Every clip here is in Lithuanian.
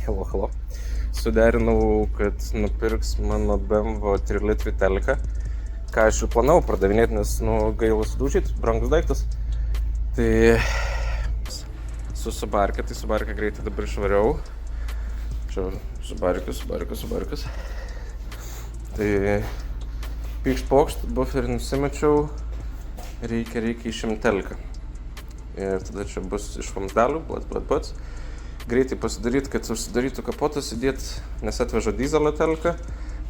Hello. Suderinau, kad nupirks mano BMW 3 litrį teliką, ką aš jau planavau pardavinėti, nes gaila sudaužyti, brangus daiktas. Tai su Subarka, greitai dabar išvariau. Čia Subarkas. Tai pykšt, buferį nusimečiau, reikia išimti teliką. Ir tada čia bus iš vamzdelių, plat. Greitai pasidaryti, kad užsidarytų kapotas, įdėti, nes atveža dyzelio teliką.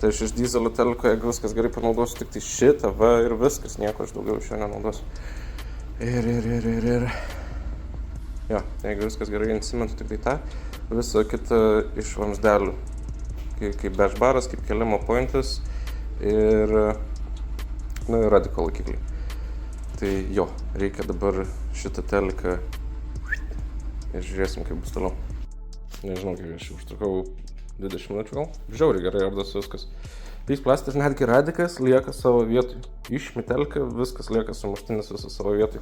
Tai aš iš dyzelio teliko, jeigu viskas gerai panaudosiu, tik tai šitą, ir viskas, nieko aš daugiau iš jo nenaudosiu. Ir. Jo, jeigu viskas gerai insimentu, tik tai tą, visą kitą iš vamzdelių. Kaip dashbaras, kaip kelimo pointas ir radiko laikikliai. Tai jo, reikia dabar šitą teliką ir žiūrėsim, kaip bus toliau. Nežinau, kiek aš užtrukau 20 minučių gal. Žiauriai gerai ardosi viskas. Pys plastas, netgi radikas lieka savo vietoj. Išimi teliką, viskas lieka sumuštinis visą savo vietoj.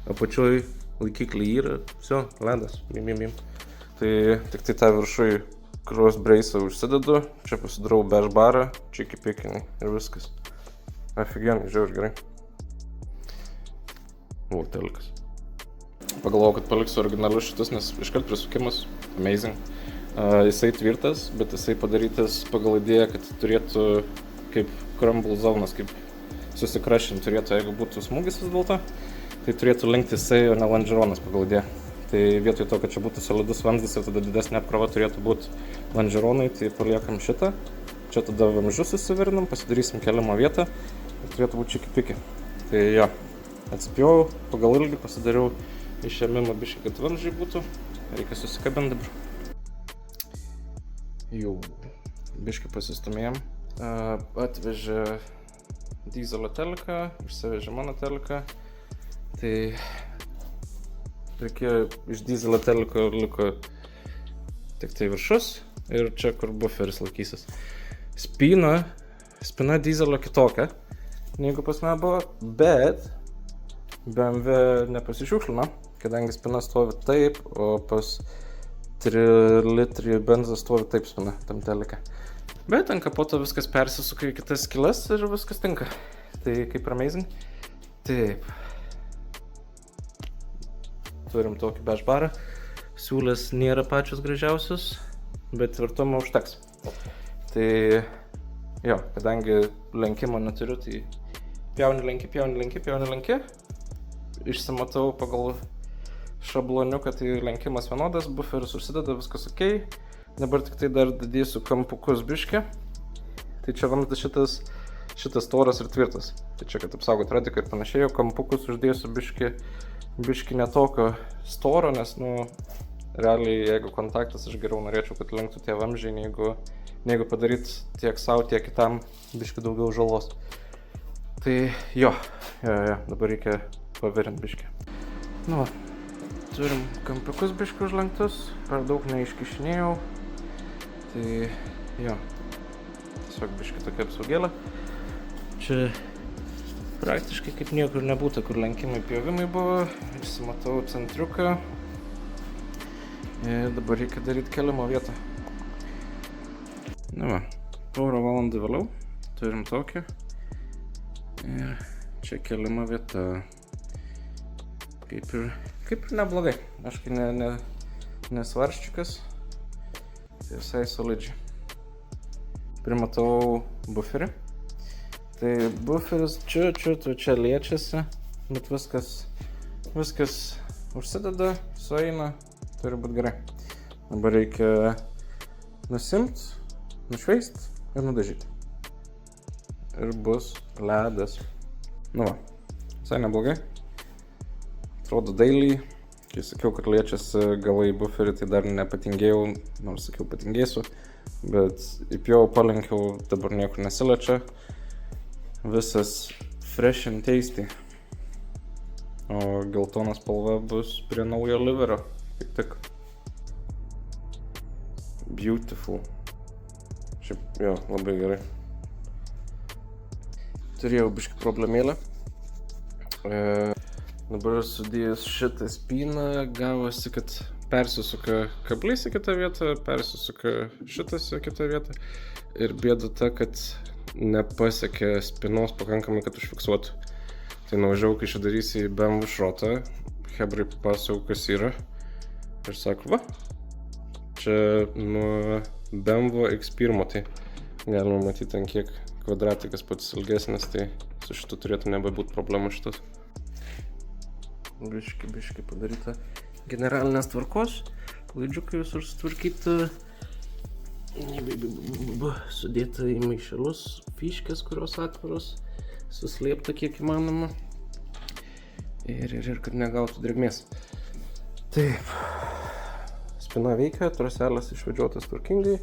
Apačioj laikikliai yra, viso, ledas, bim. Tai tik tai tą viršui cross brace'ą užsidedu, čia pasidarau dashbarą, čiki pikinį ir viskas. Aфиgenai, žiauriai gerai. Telikas. Pagalvojau, kad paliksiu originalius šitus, nes iškart prisukimas amazing. Jisai tvirtas, bet jisai padarytas pagal idėją, kad turėtų kaip crumble zonas, kaip susikrašint turėtų, jeigu būtų smūgis vis dėlto, tai turėtų linkti jisai, o ne lonžeronas pagal idėją. Tai vietoj to, kad čia būtų solidus vamzdis ir tada didesnė apkrova turėtų būti lonžeronai, tai paliekam šitą. Čia tada vamzdžius susiverinam, pasidarysim kelimo vietą ir turėtų būti čiki piki. Tai jo, atsipjovau, pagal ilgį pasidariau išėmimą biškį, kad vamzdžiai būtų. Reikia susikabinti dabar. Jau biškį pasistumėjom. Atvežė dyzelio teliką, išsivežė mano teliką. Tai reikėjo iš dyzelio teliko liko tik tai viršus ir čia, kur buferis laikysis. Spina dyzelio kitokia, negu pas mane buvo, bet BMW nepasišiukšlino, kadangi spina stovi taip, o pas 3 litrį benzą stovi taip spina tam telika. Bet ant kapoto viskas persisuka į kitas skyles ir viskas tinka. Tai kaip amazing. Taip. Turim tokį dashbarą. Siūlės nėra pačios gražiausios, bet tvirtumo užteks. Tai jo, kadangi lenkimo neturiu, tai pjauni lenki. Išsimatau pagal šabloniuką, tai lenkimas vienodas, buferis užsideda, viskas ok. Dabar tik tai dar dėsiu kampukus biškį. Tai čia vamzdas šitas storas ir tvirtas. Tai čia, kad apsaugot radiką ir panašiai, o kampukus uždėsiu biškį netokio storo, nes, realiai, jeigu kontaktas, aš geriau norėčiau, kad lenktų tie vamzdžiai, negu padaryti tiek savo, tiek kitam biškį daugiau žalos. Tai jo, dabar reikia pavirint biškį. Turim kampiukus biškį užlenktus, per daug neiškišinėjau. Tai jo, tiesiog biškį tokia apsaugėlė. Čia praktiškai kaip niekur nebūta, kur lenkimai pjovimai buvo. Išsimatau centriuką. Ir dabar reikia daryti kelimo vietą. Porą valandų vėliau turim tokį. Ir čia kelimo vieta. Kaip ir neblogai. Aš kai nesvarščiukas. Tai visai solidžiai. Primatau buferį. Tai buferis čia liečiasi, bet viskas užsideda, sueina, turi būti gerai. Dabar reikia nusimt, nušveist ir nudažyti. Ir bus ledas. Visai neblogai. Atrodo dailiai. Kai sakiau, kad liečiasi galai buferį, tai dar nepatingėjau, nors sakiau patingėsiu. Bet įpjau, palenkiau, dabar niekur nesiliečia. Visas fresh and tasty. O geltonas spalva bus prie naujo liverio. Tik. Beautiful. Šiaip, jo, labai gerai. Turėjau biškį problemėlę. Dabar sudėjus šitą spyną, gavosi, kad persisuka kablys į kitą vietą, persisuka šitas į kitą vietą. Ir bėda ta, kad nepasiekė spynos pakankamai, kad užfiksuotų. Tai nuvažiavau, kai čia darysi į BMW šrotą, hebrai papasakau, kas yra. Ir sako, va, čia nuo BMW X1, tai galima matyti, ant kiek kvadratikas pats ilgesnis, tai su šitu turėtų nebebūt problemų šitas. Biški padaryta generalinės tvarkos, laidžiukai visur sutvarkyta, sudėta į maišelius, fiškės, kurios atviros, suslėpta kiek įmanoma ir kad negautų drėgmės. Taip, spina veikia, troselės išvedžiotas tvarkingai,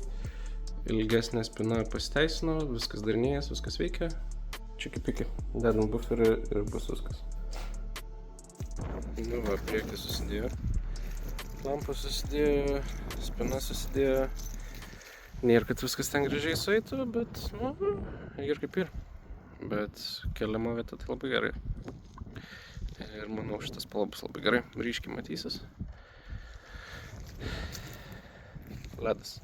ilgesnė spina pasiteisino, viskas darinėjas, viskas veikia, čiki-piki, dedam buferį ir bus viskas. Nu va, priekis susidėjo, lampa susidėjo, spina susidėjo, nėra, kad viskas ten gražiai sueitų, bet, nu, ir kaip ir. Bet keliama vieta tai labai gerai. Ir manau, šitas spalva bus labai gerai, ryškiai matysis. Ledas.